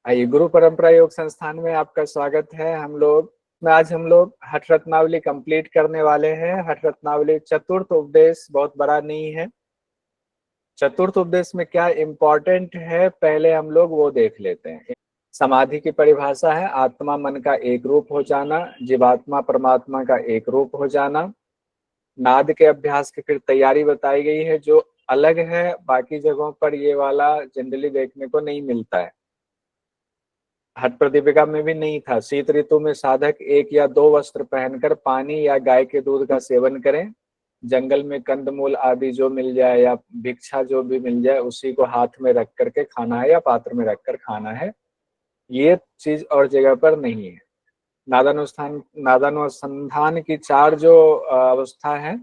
आइए, गुरु परंपरा योग संस्थान में आपका स्वागत है। आज हम लोग हठ रत्नावली कंप्लीट करने वाले हैं। हठ रत्नावली चतुर्थ उपदेश बहुत बड़ा नहीं है। चतुर्थ उपदेश में क्या इंपॉर्टेंट है पहले हम लोग वो देख लेते हैं। समाधि की परिभाषा है आत्मा मन का एक रूप हो जाना, जीवात्मा परमात्मा का एक रूप हो जाना। नाद के अभ्यास की फिर तैयारी बताई गई है जो अलग है, बाकी जगहों पर ये वाला जनरली देखने को नहीं मिलता है। हठ प्रदीपिका में भी नहीं था। शीत ऋतु में साधक एक या दो वस्त्र पहनकर पानी या गाय के दूध का सेवन करें। जंगल में कंदमूल आदि जो मिल जाए या भिक्षा जो भी मिल जाए उसी को हाथ में रख करके खाना है या पात्र में रखकर खाना है। ये चीज और जगह पर नहीं है। नादानुसंधान की चार जो अवस्था है,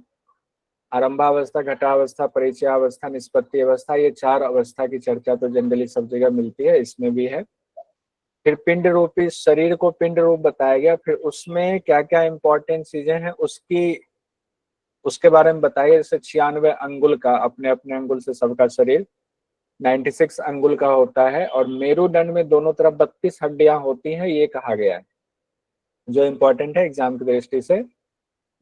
आरंभावस्था, घटावस्था, परिचयावस्था, निष्पत्ति अवस्था, ये चार अवस्था की चर्चा तो जनरली सब जगह मिलती है, इसमें भी है। फिर पिंड रूपी शरीर को पिंड रूप बताया गया। फिर उसमें क्या क्या इंपॉर्टेंट चीजें हैं उसके बारे में बताया। जैसे 96 अंगुल का, अपने अपने अंगुल से सबका शरीर 96 अंगुल का होता है, और मेरुदंड में दोनों तरफ 32 हड्डियां होती हैं, ये कहा गया है जो इंपॉर्टेंट है एग्जाम की दृष्टि से।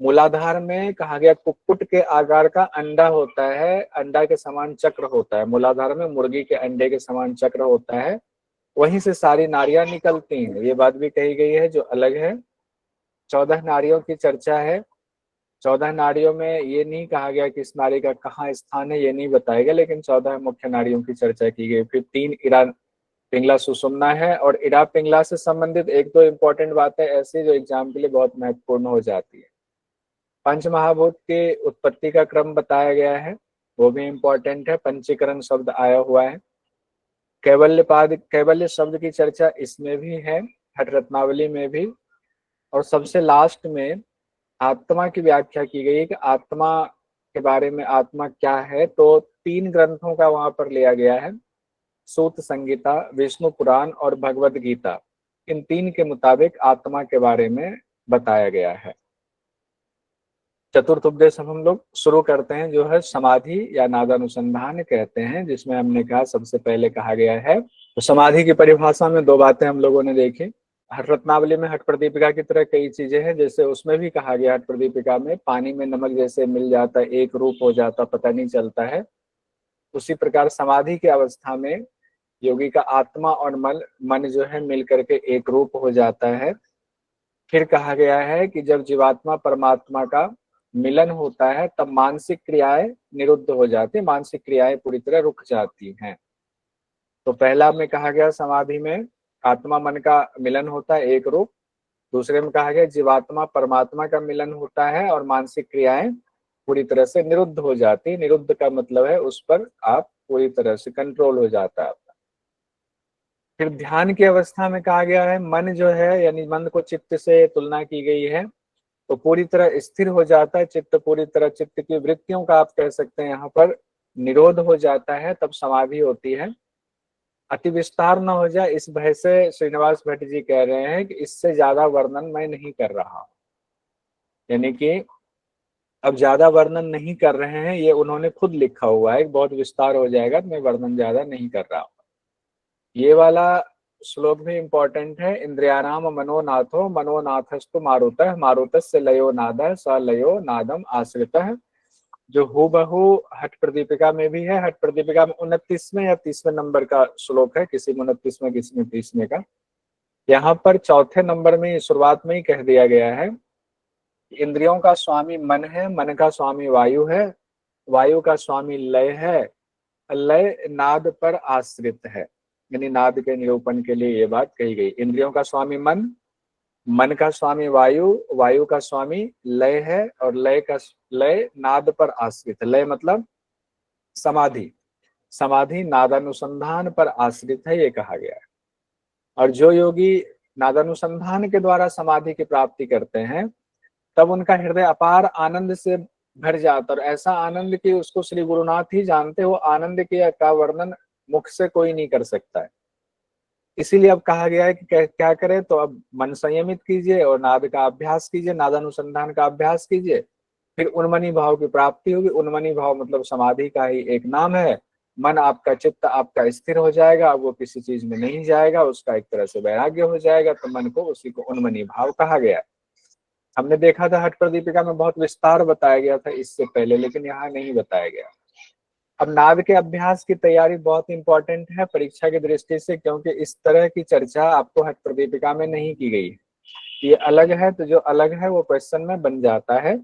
मूलाधार में कहा गया कुक्कुट के आकार का अंडा होता है, अंडा के समान चक्र होता है। मूलाधार में मुर्गी के अंडे के समान चक्र होता है, वहीं से सारी नारियां निकलती हैं, ये बात भी कही गई है जो अलग है। 14 नारियों की चर्चा है। 14 नारियों में ये नहीं कहा गया कि इस नारी का कहाँ स्थान है, ये नहीं बताया गया, लेकिन 14 मुख्य नारियों की चर्चा की गई। फिर 3 इरा पिंगला सुषुम्ना है, और इरा पिंगला से संबंधित एक दो इंपॉर्टेंट बातें ऐसी जो एग्जाम के लिए बहुत महत्वपूर्ण हो जाती है। पंच महाभूत की उत्पत्ति का क्रम बताया गया है, वो भी इंपॉर्टेंट है। पंचीकरण शब्द आया हुआ है। कैवल्य शब्द की चर्चा इसमें भी है, हठ रत्नावली में भी। और सबसे लास्ट में आत्मा की व्याख्या की गई है कि आत्मा के बारे में, आत्मा क्या है, तो 3 ग्रंथों का वहां पर लिया गया है। सूत संगीता, विष्णु पुराण और भगवद गीता, इन 3 के मुताबिक आत्मा के बारे में बताया गया है। चतुर्थ उपदेश हम लोग शुरू करते हैं, जो है समाधि या नादानुसंधान कहते हैं, जिसमें हमने कहा सबसे पहले कहा गया है। तो समाधि की परिभाषा में 2 बातें हम लोगों ने देखी। हठ रत्नावली में हठ प्रदीपिका की तरह कई चीजें हैं, जैसे उसमें भी कहा गया हठ प्रदीपिका में पानी में नमक जैसे मिल जाता है, एक रूप हो जाता, पता नहीं चलता है। उसी प्रकार समाधि की अवस्था में योगी का आत्मा और मन जो है मिल करके एक रूप हो जाता है। फिर कहा गया है कि जब जीवात्मा परमात्मा का मिलन होता है तब मानसिक क्रियाएं निरुद्ध हो जाती है, मानसिक क्रियाएं पूरी तरह रुक जाती हैं। तो पहला में कहा गया समाधि में आत्मा मन का मिलन होता है एक रूप। दूसरे में कहा गया जीवात्मा परमात्मा का मिलन होता है और मानसिक क्रियाएं पूरी तरह से निरुद्ध हो जाती। निरुद्ध का मतलब है उस पर आप पूरी तरह से कंट्रोल हो जाता है। फिर ध्यान की अवस्था में कहा गया है मन जो है, यानी मन को चित्त से तुलना की गई है, तो पूरी तरह स्थिर हो जाता है चित्त, पूरी तरह चित्त की वृत्तियों का आप कह सकते हैं यहाँ पर निरोध हो जाता है, तब समाधि होती है। अति विस्तार न हो जाए इस भय से श्रीनिवास भट्ट जी कह रहे हैं कि इससे ज्यादा वर्णन मैं नहीं कर रहा, यानी कि अब ज्यादा वर्णन नहीं कर रहे हैं, ये उन्होंने खुद लिखा हुआ है, बहुत विस्तार हो जाएगा तो मैं वर्णन ज्यादा नहीं कर रहा हूँ। ये वाला श्लोक भी इंपॉर्टेंट है। इंद्रियाराम मनोनाथो मनोनाथस्तु मारुतः मारुतस्य लयो नादः स लयो नादम आश्रितः, जो हूबहू हठ प्रदीपिका में भी है। हठ प्रदीपिका में 29वें या 30वें नंबर का श्लोक है, किसी में 29वें किसी में 30वें का। यहाँ पर चौथे नंबर में शुरुआत में ही कह दिया गया है इंद्रियों का स्वामी मन है, मन का स्वामी वायु है, वायु का स्वामी लय है, लय नाद पर आश्रित है। यानी नाद के निरूपण के लिए ये बात कही गई। इंद्रियों का स्वामी मन, मन का स्वामी वायु, वायु का स्वामी लय है, और लय नाद पर आश्रित है। लय मतलब समाधि, समाधि नादानुसंधान पर आश्रित है, ये कहा गया है। और जो योगी नादानुसंधान के द्वारा समाधि की प्राप्ति करते हैं तब उनका हृदय अपार आनंद से भर जाता, और ऐसा आनंद कि उसको श्री गुरुनाथ ही जानते हो, आनंद का वर्णन मुख से कोई नहीं कर सकता है। इसीलिए अब कहा गया है कि क्या करें, तो अब मन संयमित कीजिए और नाद का अभ्यास कीजिए, नादानुसंधान का अभ्यास कीजिए, फिर उन्मनी भाव की प्राप्ति होगी। उन्मनी भाव मतलब समाधि का ही एक नाम है। मन आपका, चित्त आपका स्थिर हो जाएगा, अब वो किसी चीज में नहीं जाएगा, उसका एक तरह से वैराग्य हो जाएगा, तो मन को, उसी को उन्मनी भाव कहा गया। हमने देखा था हठ प्रदीपिका में बहुत विस्तार बताया गया था इससे पहले, लेकिन यहाँ नहीं बताया गया। अब नाद के अभ्यास की तैयारी बहुत इंपॉर्टेंट है परीक्षा की दृष्टि से, क्योंकि इस तरह की चर्चा आपको हठ प्रदीपिका में नहीं की गई है। ये अलग है, तो जो अलग है वो क्वेश्चन में बन जाता है।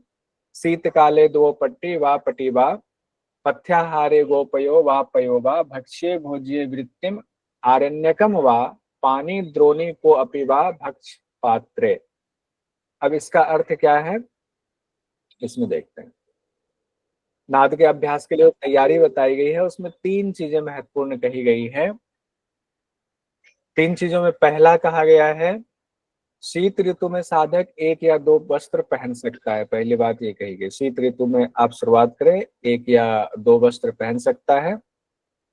शीतकाले दो पट्टी वा पटी वा, पथ्याहारे गोपयो वा पयो वा, भक्ष्ये भोज्ये वृत्तिम आरण्यकम वा, पानी द्रोणी को अपि वा भक्ष पात्रे। अब इसका अर्थ क्या है, इसमें देखते हैं। नाद के अभ्यास के लिए तैयारी बताई गई है, उसमें तीन चीजें महत्वपूर्ण कही गई है। तीन चीजों में पहला कहा गया है, शीत ऋतु में साधक एक या दो वस्त्र पहन सकता है। पहली बात ये कही गई, शीत ऋतु में आप शुरुआत करें, एक या दो वस्त्र पहन सकता है।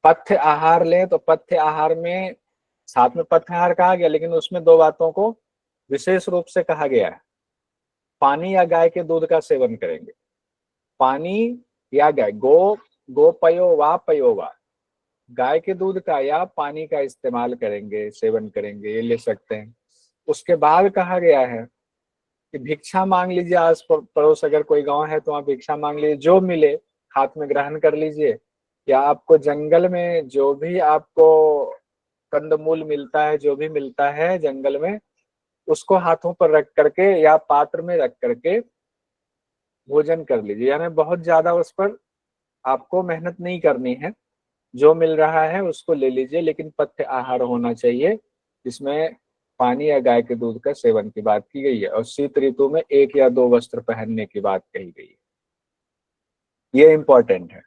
पथ्य आहार लें तो पथ्य आहार में, साथ में पथ्य आहार कहा गया, लेकिन उसमें दो बातों को विशेष रूप से कहा गया है। पानी या गाय के दूध का सेवन करेंगे, पानी या गाय, गो पयो वा पयो वा, गाय के दूध का या पानी का इस्तेमाल करेंगे, सेवन करेंगे, ये ले सकते हैं। उसके बाद कहा गया है कि भिक्षा मांग लीजिए, आस पड़ोस अगर कोई गांव है तो वहां भिक्षा मांग लीजिए, जो मिले हाथ में ग्रहण कर लीजिए, या आपको जंगल में जो भी आपको कंदमूल मिलता है, जो भी मिलता है जंगल में, उसको हाथों पर रख करके या पात्र में रख करके भोजन कर लीजिए। यानी बहुत ज्यादा उस पर आपको मेहनत नहीं करनी है, जो मिल रहा है उसको ले लीजिए, लेकिन पथ्य आहार होना चाहिए, जिसमें पानी या गाय के दूध का सेवन की बात की गई है। और शीत ऋतु में एक या दो वस्त्र पहनने की बात कही गई है, ये इंपॉर्टेंट है।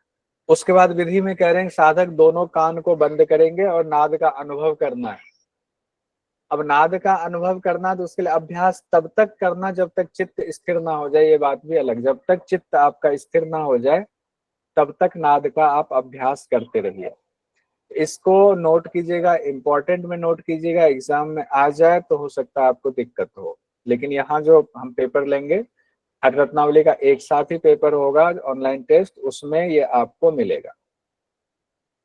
उसके बाद विधि में कह रहे हैं साधक दोनों कान को बंद करेंगे और नाद का अनुभव करना है। अब नाद का अनुभव करना, तो उसके लिए अभ्यास तब तक करना जब तक चित्त स्थिर ना हो जाए, ये बात भी अलग। जब तक चित्त आपका स्थिर ना हो जाए तब तक नाद का आप अभ्यास करते रहिए। इसको नोट कीजिएगा, इंपॉर्टेंट में नोट कीजिएगा, एग्जाम में आ जाए तो हो सकता है आपको दिक्कत हो। लेकिन यहाँ जो हम पेपर लेंगे, हर रत्नावली का एक साथ ही पेपर होगा, ऑनलाइन टेस्ट, उसमें ये आपको मिलेगा।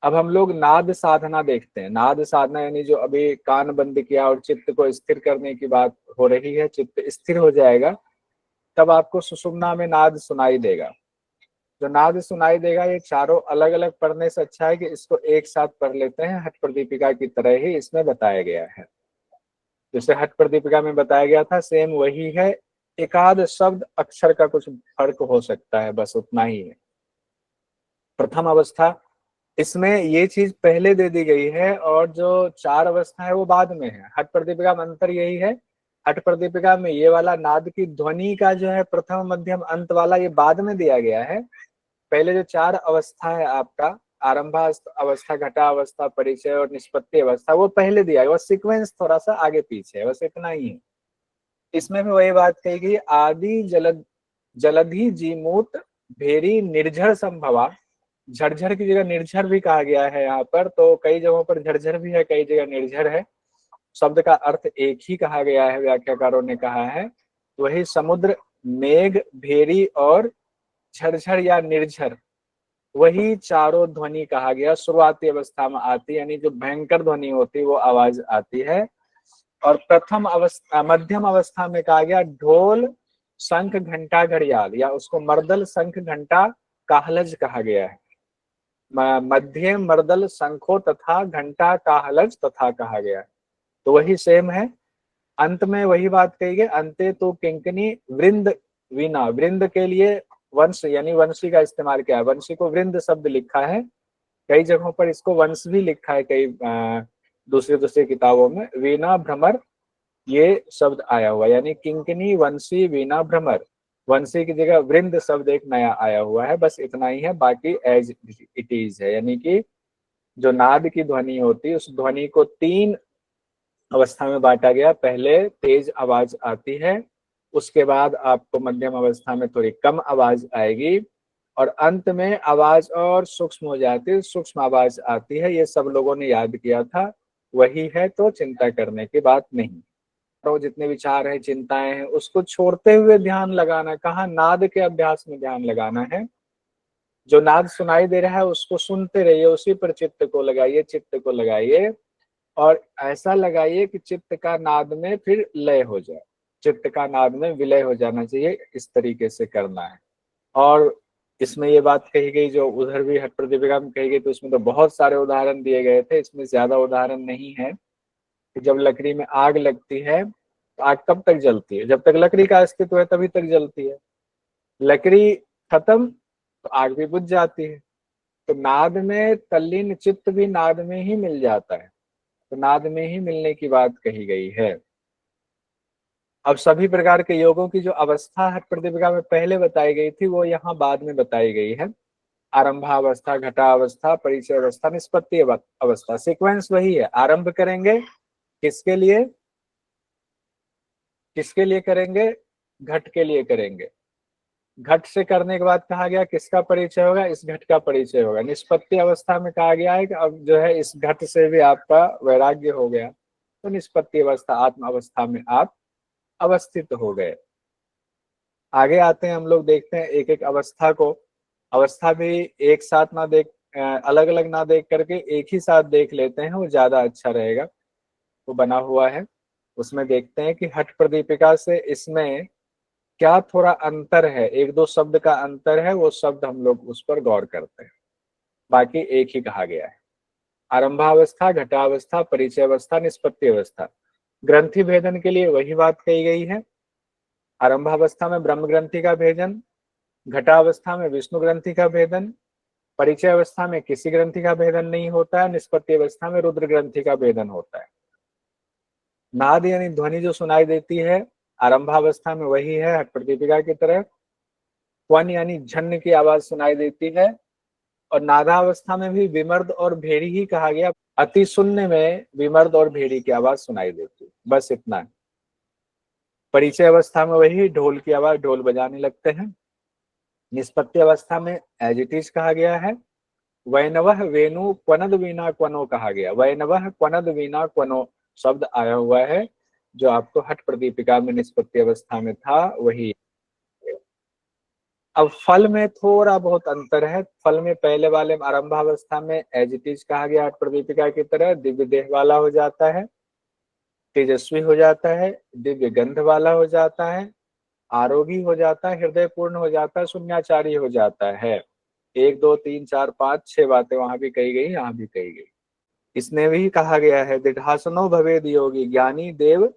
अब हम लोग नाद साधना देखते हैं। नाद साधना यानी जो अभी कान बंद किया और चित्त को स्थिर करने की बात हो रही है, चित्त स्थिर हो जाएगा तब आपको सुषुम्ना में नाद सुनाई देगा। जो नाद सुनाई देगा, ये चारों अलग अलग पढ़ने से अच्छा है कि इसको एक साथ पढ़ लेते हैं, हठ प्रदीपिका की तरह ही इसमें बताया गया है। जैसे हठ प्रदीपिका में बताया गया था सेम वही है, एकाध शब्द अक्षर का कुछ फर्क हो सकता है, बस उतना ही है। प्रथम अवस्था, इसमें ये चीज पहले दे दी गई है और जो चार अवस्था है वो बाद में है। हठ प्रदीपिका में अंतर यही है, हठ प्रदीपिका में ये वाला नाद की ध्वनि का जो है प्रथम मध्यम अंत वाला, ये बाद में दिया गया है। पहले जो चार अवस्था है आपका, आरंभा अवस्था, घटा अवस्था, परिचय और निष्पत्ति अवस्था, वो पहले दिया गया, सीक्वेंस थोड़ा सा आगे पीछे है, बस इतना ही है। इसमें भी वही बात कही गई, आदि जलधि जीमूत भेरी निर्झर संभवा। झरझर की जगह निर्झर भी कहा गया है यहाँ पर, तो कई जगहों पर झरझर भी है, कई जगह निर्झर है। शब्द का अर्थ एक ही कहा गया है, व्याख्याकारों ने कहा है। वही समुद्र, मेघ, भेरी और झरझर या निर्झर, वही चारों ध्वनि कहा गया। शुरुआती अवस्था में आती, यानी जो भयंकर ध्वनि होती वो आवाज आती है। और प्रथम अवस्था, मध्यम अवस्था में कहा गया ढोल, शंख, घंटा, घड़ियाल, या उसको मर्दल, शंख, घंटा, काहलज कहा गया है। मध्य मर्दल, शंखो तथा घंटा, काहलज तथा कहा गया है, तो वही सेम है। अंत में वही बात कही गई, अंते तो किंकनी वृंद वीणा। वृंद के लिए वंश यानी वंशी का इस्तेमाल किया है, वंशी को वृंद शब्द लिखा है, कई जगहों पर इसको वंश भी लिखा है, कई दूसरी दूसरी किताबों में। वीणा, भ्रमर, ये शब्द आया हुआ, यानी किंकनी, वंशी, वीणा, भ्रमर। वंशी की जगह वृंद शब्द एक नया आया हुआ है, बस इतना ही है, बाकी एज इट इज है। यानी कि जो नाद की ध्वनि होती है, उस ध्वनि को तीन अवस्था में बांटा गया। पहले तेज आवाज आती है, उसके बाद आपको मध्यम अवस्था में थोड़ी कम आवाज आएगी, और अंत में आवाज और सूक्ष्म हो जाती है, सूक्ष्म आवाज आती है। ये सब लोगों ने याद किया था, वही है, तो चिंता करने की बात नहीं। तो जितने विचार है, चिंताएं हैं, उसको छोड़ते हुए ध्यान लगाना, कहाँ, नाद के अभ्यास में ध्यान लगाना है। जो नाद सुनाई दे रहा है उसको सुनते रहिए, उसी पर चित्त को लगाइए, चित्त को लगाइए, और ऐसा लगाइए कि चित्त का नाद में फिर लय हो जाए, चित्त का नाद में विलय हो जाना चाहिए, इस तरीके से करना है। और इसमें ये बात कही गई जो उधर भी हठ प्रदीपिका में कही गई, तो उसमें तो बहुत सारे उदाहरण दिए गए थे, इसमें ज्यादा उदाहरण नहीं है। कि जब लकड़ी में आग लगती है तो आग कब तक जलती है? जब तक लकड़ी का अस्तित्व है तभी तक जलती है। लकड़ी खत्म तो आग भी बुझ जाती है। तो नाद में तल्लीन चित्त भी नाद में ही मिल जाता है, तो नाद में ही मिलने की बात कही गई है। अब सभी प्रकार के योगों की जो अवस्था हठ प्रदीपिका में पहले बताई गई थी वो यहाँ बाद में बताई गई है। आरंभावस्था, घटावस्था, परिचय अवस्था, निष्पत्ति अवस्था, सीक्वेंस वही है। आरंभ करेंगे किसके लिए? किसके लिए करेंगे? घट के लिए करेंगे। घट से करने के बाद कहा गया किसका परिचय होगा? इस घट का परिचय होगा। निष्पत्ति अवस्था में कहा गया है कि अब जो है इस घट से भी आपका वैराग्य हो गया, तो निष्पत्ति अवस्था, आत्म अवस्था में आप अवस्थित हो गए। आगे आते हैं हम लोग, देखते हैं एक एक अवस्था को। अवस्था भी एक साथ ना देख, अलग अलग ना देख करके एक ही साथ देख लेते हैं, वो ज्यादा अच्छा रहेगा। वो बना हुआ है, उसमें देखते हैं कि हठ प्रदीपिका से इसमें क्या थोड़ा अंतर है, एक दो शब्द का अंतर है, वो शब्द हम लोग उस पर गौर करते हैं। बाकी एक ही कहा गया है। आरंभावस्था, घटावस्था, परिचय अवस्था, निष्पत्ति अवस्था। ग्रंथि भेदन के लिए वही बात कही गई है। आरंभावस्था में ब्रह्म ग्रंथि का भेदन, घटावस्था में विष्णु ग्रंथि का भेदन, परिचय अवस्था में किसी ग्रंथि का भेदन नहीं होता है, निष्पत्ति अवस्था में रुद्र ग्रंथि का भेदन होता है। नाद यानी ध्वनि जो सुनाई देती है आरंभावस्था में वही है हठ प्रदीपिका की तरह। क्वन यानी झन्न की आवाज सुनाई देती है, और नादावस्था में भी विमर्द और भेड़ी ही कहा गया। अति शून्य में विमर्द और भेड़ी की आवाज सुनाई देती है, बस इतना है। परिचय अवस्था में वही ढोल की आवाज, ढोल बजाने लगते हैं। निष्पत्ति अवस्था में एज इट इज कहा गया है। वैनवह वेणु क्वनद वीणा क्वनो कहा गया। वैनवह क्वनद वीणा क्वनो शब्द आया हुआ है, जो आपको हठ प्रदीपिका में निष्पत्ति अवस्था में था वही। अब फल में थोड़ा बहुत अंतर है। फल में पहले वाले आरंभावस्था में एज इट इज कहा गया हठ प्रदीपिका की तरह, दिव्य देह वाला हो जाता है, तेजस्वी हो जाता है, दिव्य गंध वाला हो जाता है, आरोगी हो जाता है, हृदय पूर्ण हो जाता है, शून्याचारी हो जाता है। एक दो तीन चार पांच छह बातें वहां भी कही गई, यहाँ भी कही गई। इसने भी कहा गया है दृढ़ासनो भवेद योगी ज्ञानी देव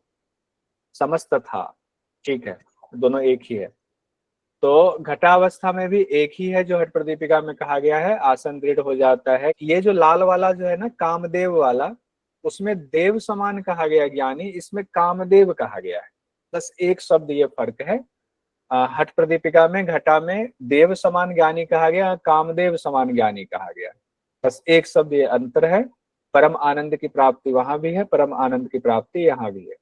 समस्त था। ठीक है, दोनों एक ही है। तो घटावस्था में भी एक ही है जो हठ प्रदीपिका में कहा गया है, आसन दृढ़ हो जाता है। ये जो लाल वाला जो है ना कामदेव वाला, उसमें देव समान कहा गया ज्ञानी, इसमें कामदेव कहा गया है। बस एक शब्द ये फर्क है। हठ प्रदीपिका में घटा में देव समान ज्ञानी कहा गया, कामदेव समान ज्ञानी कहा गया। बस एक शब्द ये अंतर है। परम आनंद की प्राप्ति वहां भी है, परम आनंद की प्राप्ति यहाँ भी है।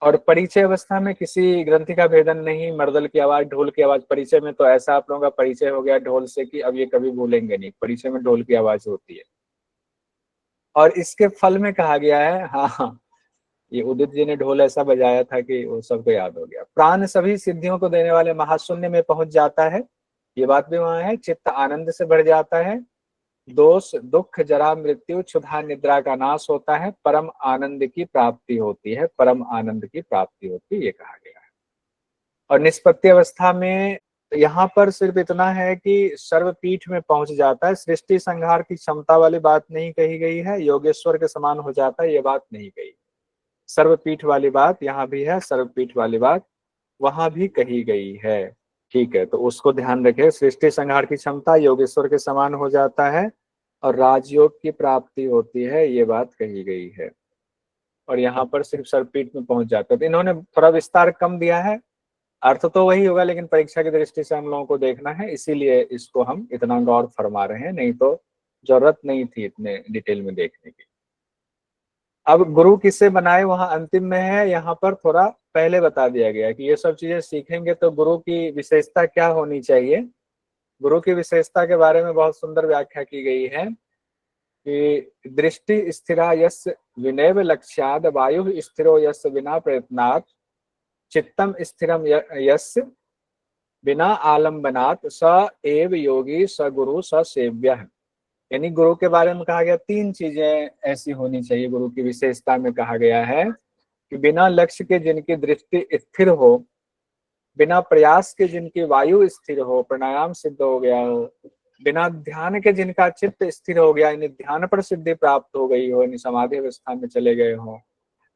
और परिचय अवस्था में किसी ग्रंथि का भेदन नहीं, मर्दल की आवाज, ढोल की आवाज। परिचय में तो ऐसा आप लोगों का परिचय हो गया ढोल से कि अब ये कभी भूलेंगे नहीं, परिचय में ढोल की आवाज होती है। और इसके फल में कहा गया है, हाँ हाँ, ये उदित जी ने ढोल ऐसा बजाया था कि वो सबको याद हो गया। प्राण सभी सिद्धियों को देने वाले महाशून्य में पहुंच जाता है, ये बात भी वहां है। चित्त आनंद से बढ़ जाता है, दोष दुख जरा मृत्यु क्षुधा निद्रा का नाश होता है, परम आनंद की प्राप्ति होती है, परम आनंद की प्राप्ति होती है, ये कहा गया है। और निष्पत्ति अवस्था में यहाँ पर सिर्फ इतना है कि सर्वपीठ में पहुंच जाता है। सृष्टि संहार की क्षमता वाली बात नहीं कही गई है, योगेश्वर के समान हो जाता है, ये बात नहीं कही। सर्वपीठ वाली बात यहाँ भी है, सर्वपीठ वाली बात वहां भी कही गई है। ठीक है, तो उसको ध्यान रखें। सृष्टि संहार की क्षमता, योगेश्वर के समान हो जाता है, और राजयोग की प्राप्ति होती है, ये बात कही गई है। और यहाँ पर सिर्फ सर्वपीठ में पहुंच जाता है। तो इन्होंने थोड़ा विस्तार कम दिया है, अर्थ तो वही होगा, लेकिन परीक्षा की दृष्टि से हम लोगों को देखना है, इसीलिए इसको हम इतना गौर फरमा रहे हैं, नहीं तो जरूरत नहीं थी इतने डिटेल में देखने की। अब गुरु किससे बनाए वहां अंतिम में है, यहाँ पर थोड़ा पहले बता दिया गया कि ये सब चीजें सीखेंगे तो गुरु की विशेषता क्या होनी चाहिए। गुरु की विशेषता के बारे में बहुत सुंदर व्याख्या की गई है कि दृष्टि स्थिरा यस्य विनैव लक्ष्याद वायु स्थिरो यस्य विना प्रयत्नात् चित्तम स्थिरम यस्य बिना आलम्बनात् स एव योगी स गुरु स सेव्यः। यानी गुरु के बारे में कहा गया 3 चीजें ऐसी होनी चाहिए, गुरु की विशेषता में कहा गया है कि बिना लक्ष्य के जिनकी दृष्टि स्थिर हो, बिना प्रयास के जिनकी वायु स्थिर हो, प्राणायाम सिद्ध हो गया हो, बिना ध्यान के जिनका चित्त स्थिर हो गया, यानी ध्यान पर सिद्धि प्राप्त हो गई हो, यानी समाधि अवस्था में चले गए हो,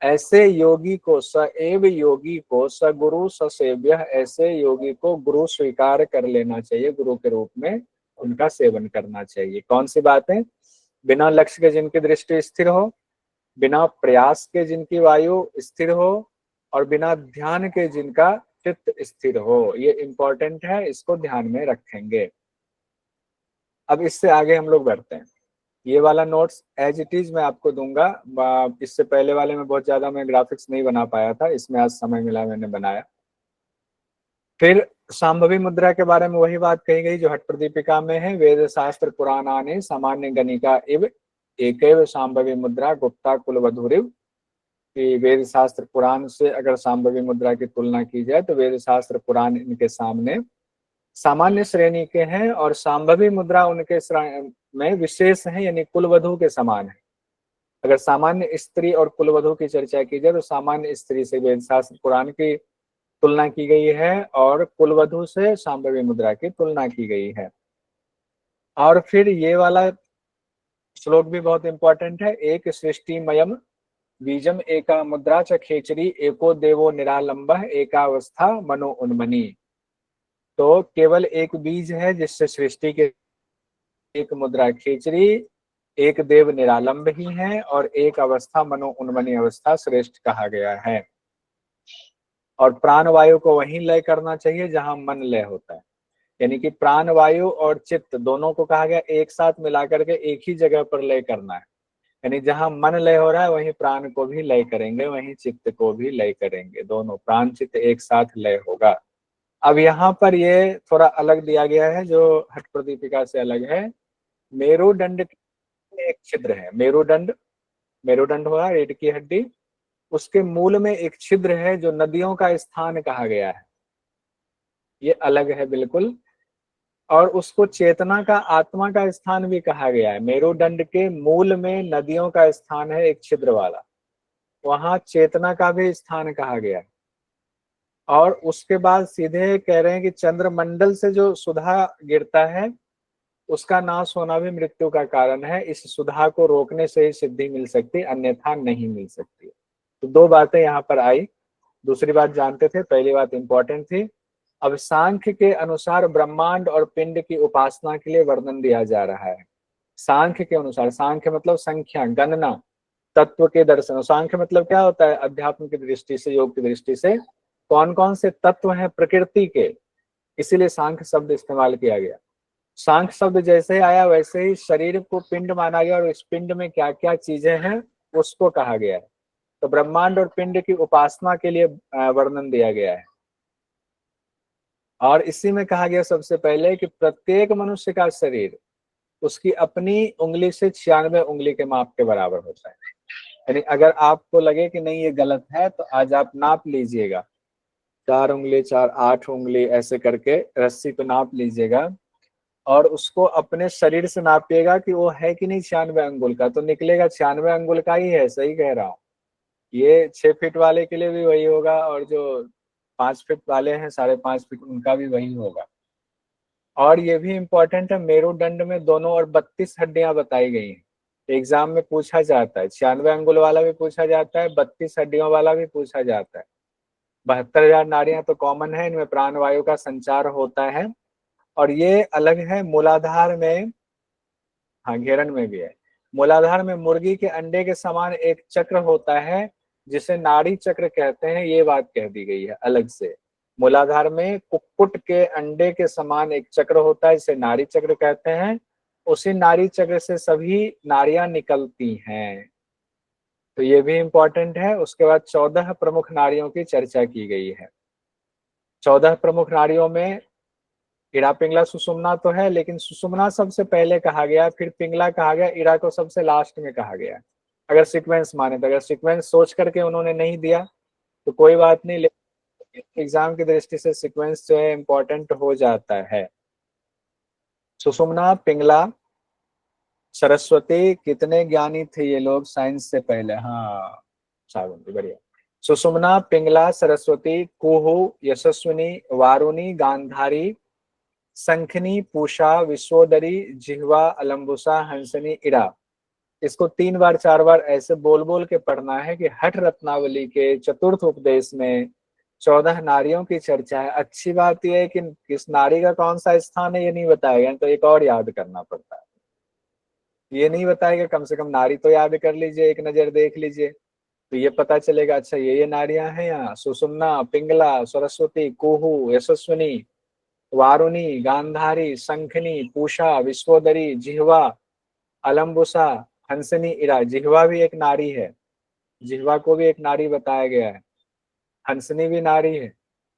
ऐसे योगी को, स एव योगी को स गुरु स सेव्य, ऐसे योगी को गुरु स्वीकार कर लेना चाहिए, गुरु के रूप में उनका सेवन करना चाहिए। कौन सी बातें? बिना लक्ष्य के जिनकी दृष्टि स्थिर हो, बिना प्रयास के जिनकी वायु स्थिर हो, और बिना ध्यान के जिनका चित्त स्थिर हो। ये इंपॉर्टेंट है, इसको ध्यान में रखेंगे। अब इससे आगे हम लोग बढ़ते हैं। ये वाला नोट्स एज इट इज मैं आपको दूंगा। इससे पहले वाले में बहुत ज्यादा मैं ग्राफिक्स नहीं बना पाया था, इसमें आज समय मिला, मैंने बनाया। फिर सांभवी मुद्रा के बारे में वही बात कही गई जो हठ प्रदीपिका में है। वेद शास्त्र पुराणानि सामान्य गणिका इव एकैव सांभवी मुद्रा गुप्ता कुलवधुरिव। कि वेद शास्त्र पुराण से अगर सांभवी मुद्रा की तुलना की जाए तो वेद शास्त्र पुराण इनके सामने सामान्य श्रेणी के हैं, और सांभवी मुद्रा उनके में विशेष है, यानी कुलवधु के समान है। अगर सामान्य स्त्री और कुलवधु की चर्चा की जाए तो सामान्य स्त्री से वेद शास्त्र पुराण की तुलना की गई है, और कुलवधु से सांभवी मुद्रा की तुलना की गई है। और फिर ये वाला श्लोक भी बहुत इंपॉर्टेंट है। एक सृष्टिमयम बीजम एका मुद्रा च खेचरी एको देवो निरालंबः एकावस्था मनो उन्मनी। तो केवल एक बीज है जिससे सृष्टि के, एक मुद्रा खेचरी, एक देव निरालंब ही है, और एक अवस्था मनो उन्मनी अवस्था श्रेष्ठ कहा गया है। और प्राण वायु को वहीं लय करना चाहिए जहां मन लय होता है, यानी कि प्राण वायु और चित्त दोनों को कहा गया एक साथ मिलाकर के एक ही जगह पर लय करना है। यानी जहां मन लय हो रहा है वहीं प्राण को भी लय करेंगे, वहीं चित्त को भी लय करेंगे, दोनों प्राण चित्त एक साथ लय होगा। अब यहाँ पर ये थोड़ा अलग दिया गया है जो हठ प्रदीपिका से अलग है। मेरुदंड में एक छिद्र है, मेरुदंड, मेरुदंड हुआ रीढ़ की हड्डी, उसके मूल में एक छिद्र है जो नदियों का स्थान कहा गया है। ये अलग है बिल्कुल। और उसको चेतना का, आत्मा का स्थान भी कहा गया है। मेरुदंड के मूल में नदियों का स्थान है एक छिद्र वाला, वहां चेतना का भी स्थान कहा गया है। और उसके बाद सीधे कह रहे हैं कि चंद्रमंडल से जो सुधा गिरता है उसका नाश होना भी मृत्यु का कारण है। इस सुधा को रोकने से ही सिद्धि मिल सकती, अन्यथा नहीं मिल सकती। तो 2 बातें यहाँ पर आई। दूसरी बात जानते थे, पहली बात इंपॉर्टेंट थी। अब सांख्य के अनुसार ब्रह्मांड और पिंड की उपासना के लिए वर्णन दिया जा रहा है। सांख्य के अनुसार, सांख्य मतलब संख्या, गणना, तत्व के दर्शन। सांख्य मतलब क्या होता है? अध्यात्म की दृष्टि से, योग की दृष्टि से कौन कौन से तत्व हैं प्रकृति के, इसीलिए सांख्य शब्द इस्तेमाल किया गया। सांख्य शब्द जैसे ही आया वैसे ही शरीर को पिंड माना गया, और इस पिंड में क्या क्या चीजें हैं उसको कहा गया है। तो ब्रह्मांड और पिंड की उपासना के लिए वर्णन दिया गया है। और इसी में कहा गया सबसे पहले कि प्रत्येक मनुष्य का शरीर उसकी अपनी उंगली से 96 उंगली के माप के बराबर होता है। यानी अगर आपको लगे कि नहीं ये गलत है तो आज आप नाप लीजिएगा, 4 उंगली 4, 8 उंगली ऐसे करके रस्सी पे नाप लीजिएगा, और उसको अपने शरीर से नापिएगा कि वो है कि नहीं 96 अंगुल का, तो निकलेगा 96 अंगुल का ही है। सही कह रहा हूँ। ये 6 फीट वाले के लिए भी वही होगा, और जो 5 फीट वाले हैं, 5.5 फीट, उनका भी वही होगा। और ये भी इंपॉर्टेंट है, मेरुदंड में दोनों और 32 हड्डियां बताई गई हैं। एग्जाम में पूछा जाता है, 96 अंगुल वाला भी पूछा जाता है, 32 हड्डियों वाला भी पूछा जाता है। 72,000 नाड़ियां तो कॉमन है, इनमें प्राण वायु का संचार होता है। और ये अलग है मूलाधार में, हाँ घेरन में भी है। मूलाधार में मुर्गी के अंडे के समान एक चक्र होता है जिसे नाड़ी चक्र कहते हैं, ये बात कह दी गई है अलग से। मूलाधार में कुक्कुट के अंडे के समान एक चक्र होता है जिसे नाड़ी चक्र कहते हैं। उसी नाड़ी चक्र से सभी नाड़ियां निकलती हैं, तो ये भी इंपॉर्टेंट है। उसके बाद 14 प्रमुख नाड़ियों की चर्चा की गई है। 14 प्रमुख नाड़ियों में इड़ा पिंगला सुषुम्ना तो है, लेकिन सुषुम्ना सबसे पहले कहा गया, फिर पिंगला कहा गया, इड़ा को सबसे लास्ट में कहा गया। अगर सीक्वेंस माने तो, अगर सीक्वेंस सोच करके उन्होंने नहीं दिया तो कोई बात नहीं, एग्जाम की दृष्टि से सीक्वेंस जो है इंपॉर्टेंट हो जाता है। सुषुम्ना, पिंगला, सरस्वती, कितने ज्ञानी थे ये लोग साइंस से पहले। हाँ सावंती, बढ़िया। सुषुम्ना, पिंगला, सरस्वती, कुहू, यशस्विनी, वारुणी, गांधारी, शंखनी, पूषा, विश्वोदरी, जिह्वा, अलम्बुसा, हंसनी, इड़ा। इसको 3 बार 4 बार ऐसे बोल बोल के पढ़ना है कि हठ रत्नावली के चतुर्थ उपदेश में 14 नारियों की चर्चा है। अच्छी बात यह है कि किस नारी का कौन सा स्थान है ये नहीं बताया गया, तो एक और याद करना पड़ता है। ये नहीं बताएगा, कम से कम नारी तो याद कर लीजिए, एक नजर देख लीजिए तो ये पता चलेगा, अच्छा ये नारियां हैं यहाँ। सुषुम्ना, पिंगला, सरस्वती, कुहू, यशस्विनी, वारुणी, गांधारी, शंखनी, पूषा, विश्वोदरी, जिह्वा, अलम्बुसा, हंसनी, इरा। जिह्वा भी एक नारी है, जिह्वा को भी एक नारी बताया गया है। हंसनी भी नारी है,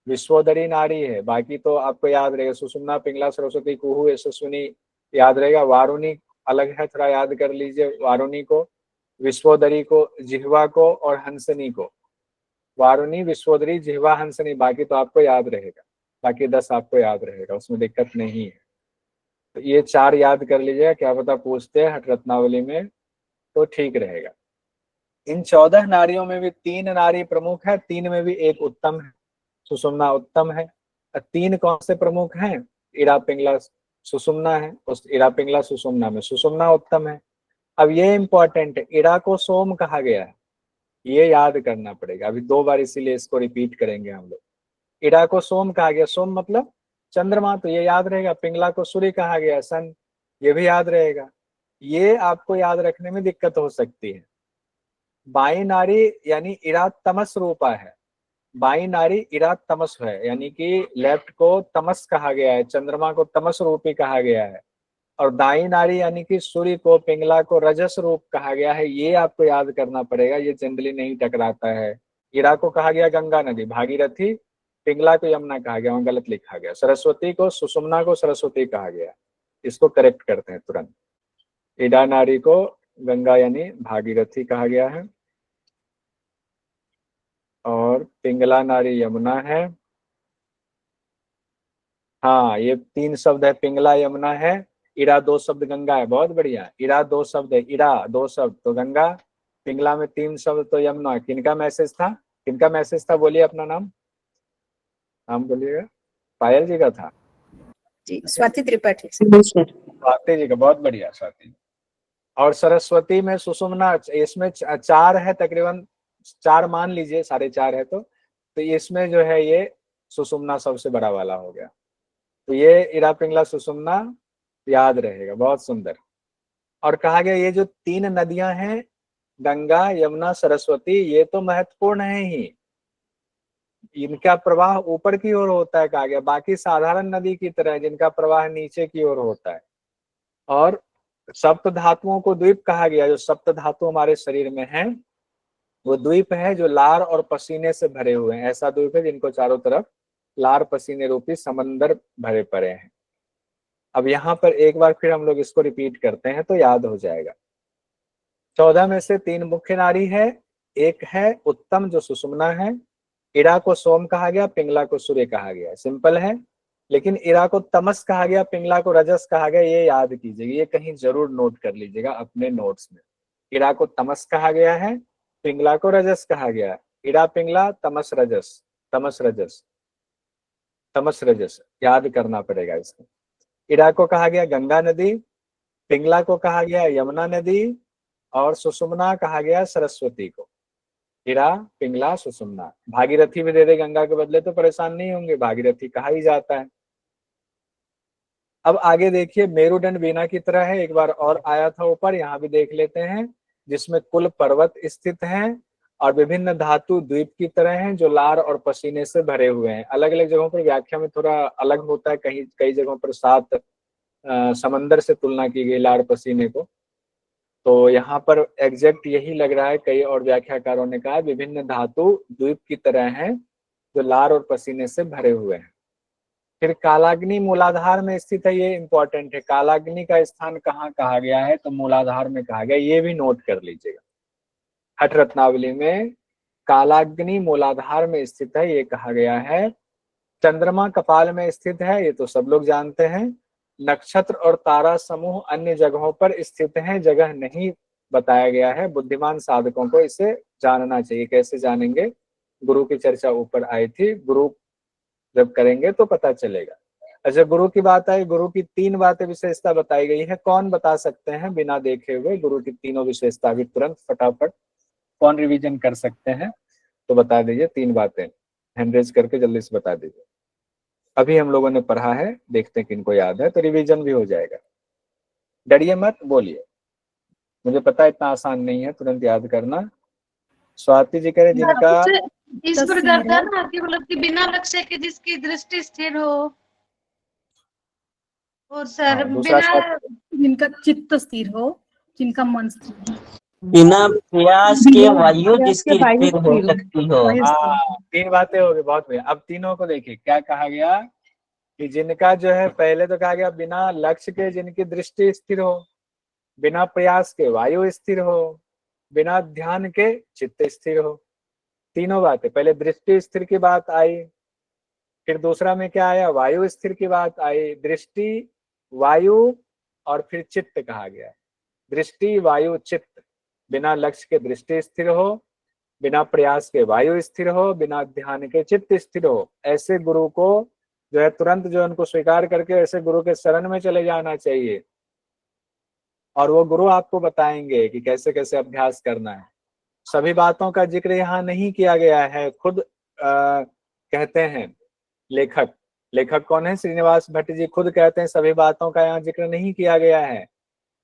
विश्वोदरी नारी है। बाकी तो आपको याद रहेगा, सुषुम्ना, पिंगला, सरस्वती, कुहू, यशस्विनी याद रहेगा। वारुणी अलग है, थोड़ा याद कर लीजिए वारुणी को, विश्वोदरी को, जिह्वा को और हंसनी को। वारुणी, विश्वोदरी, जिह्वा, हंसनी, बाकी तो आपको याद रहेगा। बाकी 10 आपको याद रहेगा, उसमें दिक्कत नहीं है। तो ये 4 याद कर लीजिएगा, क्या पता पूछते हैं हठ रत्नावली में, तो ठीक रहेगा। इन 14 नारियों में भी 3 नारी प्रमुख है, 3 में भी एक उत्तम है, सुषुम्ना उत्तम है। 3 कौन से प्रमुख हैं? इरा, पिंगला, सुषुम्ना है। उस इरा, पिंगला, सुषुम्ना में सुषुम्ना उत्तम है। अब ये इंपॉर्टेंट है, इरा को सोम कहा गया है, ये याद करना पड़ेगा। अभी 2 बार इसीलिए इसको रिपीट करेंगे हम लोग। इरा को सोम कहा गया, सोम मतलब चंद्रमा, तो ये याद रहेगा। पिंगला को सूर्य कहा गया, सन, ये भी याद रहेगा। ये आपको याद रखने में दिक्कत हो सकती है। बाई नारी यानी इरा तमस रूपा है, बाई नारी इरा तमस है, यानी कि लेफ्ट को तमस कहा गया है, चंद्रमा को तमस रूपी कहा गया है। और दाई नारी यानी कि सूर्य को, पिंगला को रजस रूप कहा गया है। ये आपको याद करना पड़ेगा, ये जनरली नहीं टकराता है। इरा को कहा गया गंगा नदी, भागीरथी। पिंगला को यमुना कहा गया, वहां गलत लिखा गया। सरस्वती को, सुषुम्ना को सरस्वती कहा गया, इसको करेक्ट करते हैं तुरंत। इरा नारी को गंगा यानी भागीरथी कहा गया है, और पिंगला नारी यमुना है। हाँ, ये 3 शब्द है, पिंगला यमुना है, इरा 2 शब्द गंगा है। बहुत बढ़िया, इरा 2 शब्द है, इरा 2 शब्द तो गंगा, पिंगला में 3 शब्द तो यमुना। किनका मैसेज था, किनका मैसेज था? बोलिए अपना नाम, नाम बोलिएगा। पायल जी का था जी, स्वाति त्रिपाठी। स्वाति जी का, बहुत बढ़िया स्वाति। और सरस्वती में सुषुम्ना, इसमें 4 है तकरीबन, 4 मान लीजिए, 4.5 है तो इसमें जो है ये सुषुम्ना सबसे बड़ा वाला हो गया। तो ये इरा, पिंगला, सुषुम्ना याद रहेगा, बहुत सुंदर। और कहा गया ये जो 3 नदियां हैं, गंगा, यमुना, सरस्वती, ये तो महत्वपूर्ण है ही, इनका प्रवाह ऊपर की ओर होता है कहा गया। बाकी साधारण नदी की तरह जिनका प्रवाह नीचे की ओर होता है। और सप्त धातुओं को द्वीप कहा गया, जो सप्त धातु हमारे शरीर में है वो द्वीप है, जो लार और पसीने से भरे हुए हैं। ऐसा द्वीप है जिनको चारों तरफ लार पसीने रूपी समंदर भरे पड़े हैं। अब यहाँ पर एक बार फिर हम लोग इसको रिपीट करते हैं तो याद हो जाएगा। 14 में से 3 मुख्य नारी है, एक है उत्तम जो सुषुम्ना है, इरा को सोम कहा गया, पिंगला को सूर्य कहा गया, सिंपल है। लेकिन इरा को तमस कहा गया, पिंगला को रजस कहा गया, ये याद कीजिएगा, ये कहीं जरूर नोट कर लीजिएगा अपने नोट्स में। इरा को तमस कहा गया है, पिंगला को रजस कहा गया। इरा, पिंगला, तमस, रजस, तमस, रजस, तमस, रजस, याद करना पड़ेगा इसको। इरा को कहा गया गंगा नदी, पिंगला को कहा गया यमुना नदी, और सुषुम्ना कहा गया सरस्वती को। इरा, पिंगला, सुषुम्ना। भागीरथी भी दे दे गंगा के बदले तो परेशान नहीं होंगे, भागीरथी कहा ही जाता है। अब आगे देखिए, मेरुदंड वीणा की तरह है, एक बार और आया था ऊपर, यहाँ भी देख लेते हैं, जिसमें कुल पर्वत स्थित हैं और विभिन्न धातु द्वीप की तरह हैं जो लार और पसीने से भरे हुए हैं। अलग अलग जगहों पर व्याख्या में थोड़ा अलग होता है, कहीं कई जगहों पर 7 समंदर से तुलना की गई लार पसीने को, तो यहाँ पर एग्जैक्ट यही लग रहा है। कई और व्याख्याकारों ने कहा विभिन्न धातु द्वीप की तरह हैं जो लार और पसीने से भरे हुए हैं। फिर कालाग्नि मूलाधार में स्थित है, ये इंपॉर्टेंट है। कालाग्नि का स्थान कहाँ कहा गया है? तो मूलाधार में कहा गया, ये भी नोट कर लीजिएगा। हठ रत्नावली में कालाग्नि मूलाधार में स्थित है, ये कहा गया है। चंद्रमा कपाल में स्थित है, ये तो सब लोग जानते हैं। नक्षत्र और तारा समूह अन्य जगहों पर स्थित हैं, जगह नहीं बताया गया है। बुद्धिमान साधकों को इसे जानना चाहिए। कैसे जानेंगे? गुरु की चर्चा ऊपर आई थी, गुरु जब करेंगे तो पता चलेगा। अच्छा, गुरु की बात आई, गुरु की 3 बातें विशेषता बताई गई है। कौन बता सकते हैं बिना देखे हुए गुरु की तीनों विशेषता? भी तुरंत फटाफट कौन रिवीजन कर सकते हैं तो बता दीजिए। 3 बातें हैंड रेज करके जल्दी से बता दीजिए। अभी हम लोगों ने पढ़ा है, देखते हैं किनको याद है, तो रिवीजन भी हो जाएगा। डरिए मत, बोलिए। मुझे पता है इतना आसान नहीं है तुरंत याद करना। स्वाति जी कह रहे जिनका इस प्रकार था ना कि मतलब कि बिना लक्ष्य के जिसकी दृष्टि स्थिर हो, और सर दूसरा बिना जिनका चित्त स्थिर हो, जिनका मन स्थिर हो, बिना प्रयास के वायु प्रयास के जिसकी वायु स्थिर हो स्थिर हो, सकती हो। वायु स्थिर हो। हाँ, 3 बातें हो गई, बहुत बढ़िया। अब तीनों को देखिए क्या कहा गया कि जिनका जो है, पहले तो कहा गया बिना लक्ष्य के जिनकी दृष्टि स्थिर हो, बिना प्रयास के वायु स्थिर हो, बिना ध्यान के चित्त स्थिर हो। तीनों बातें, पहले दृष्टि स्थिर की बात आई, फिर दूसरा में क्या आया? वायु स्थिर की बात आई। दृष्टि, वायु और फिर चित्त कहा गया। दृष्टि, वायु, चित्त। बिना लक्ष्य के दृष्टि स्थिर हो, बिना प्रयास के वायु स्थिर हो, बिना ध्यान के चित्त स्थिर हो। ऐसे गुरु को जो है तुरंत जो उनको स्वीकार करके ऐसे गुरु के शरण में चले जाना चाहिए, और वो गुरु आपको बताएंगे कि कैसे कैसे अभ्यास करना है। सभी बातों का जिक्र यहाँ नहीं किया गया है। खुद कहते हैं लेखक, लेखक कौन है? श्रीनिवास भट्ट जी खुद कहते हैं सभी बातों का यहाँ जिक्र नहीं किया गया है।